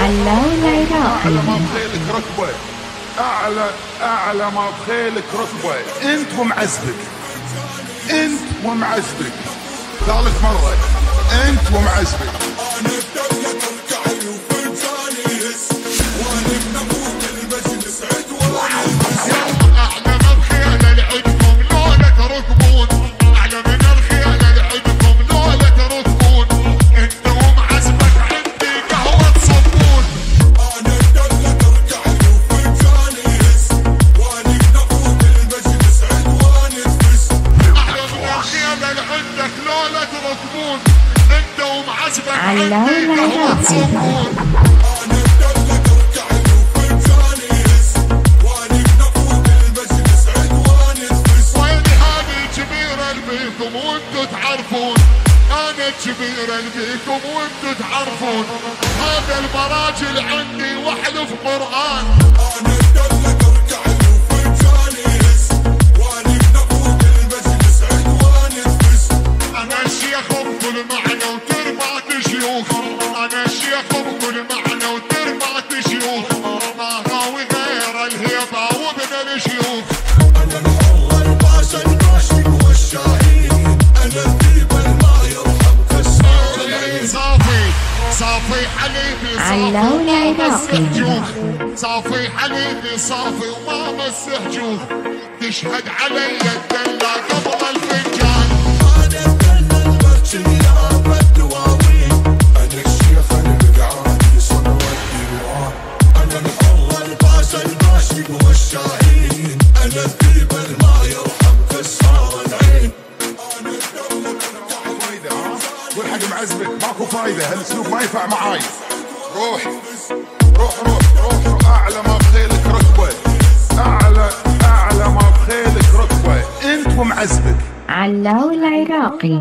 علاوي العراقي. أعلى ما بخيلك ركبة، أعلى ما بخيلك ركبة، أنت ومعزبك، أنت ومعزبك، ثالث مرة، أنت ومعزبك. أنا الدولة ترجع لي وفرجاني يس، وأنا بنبوك المجلس عدوان. أعلى ما بخيل لعبكم لولا تركبون، أعلى من الخيل لعبكم لولا تركبون، أنت ومعزبك عندي قهوة تصبون. أنا الدولة ترجع لي وفرجاني يس، وأنا بنبوك المجلس عدوان يفس. أعلى من الخيل لعندك لولا تركبون، أنت ومعزبك عندي قهوة تصبون. أنا الدولة ترجع لي وفرجاني يس، وأنا بنبوك المجلس عدوان يفس. وين هذه الكبيرة اللي بيكم وانتو تعرفون، أنا الكبيرة اللي بيكم وانتو تعرفون، هذا البراجل عندي واحلف قرآن. أنا الدولة ترجع لي وفرجاني يس، وأنا بنبوك المجلس عدوان يفس. أنا الشيخ بكل معنى وتربعة شيوخ، أنا الشيخ بكل معنى وتربعة شيوخ، ما راوي غير الهيبة وابن الشيوخ. أنا الحر الباشا الباشي والشاهين، أنا الذيب ما يرحم كسر. صافي حليبي علاوي العراقي. صافي حليبي صافي وما مسح جوف، تشهد علي الدلة قبل الفنجان. أنا الدلة البرشي يا بالدواوين، أنا الشيخ المقعاني صنوات ديوان. أنا الحر الباشا الباشي والشاهين، أنا الذيب ما يرحم كسر العين. أنا الدولة ترجع فايدة، ها؟ والحق معزبك ماكو فايدة، هالاسلوب ما ينفع معاي. روح روح روح روح. أعلى ما بخيلك ركبة، أعلى ما بخيلك ركبة، أنت ومعزبك. علاوي العراقي.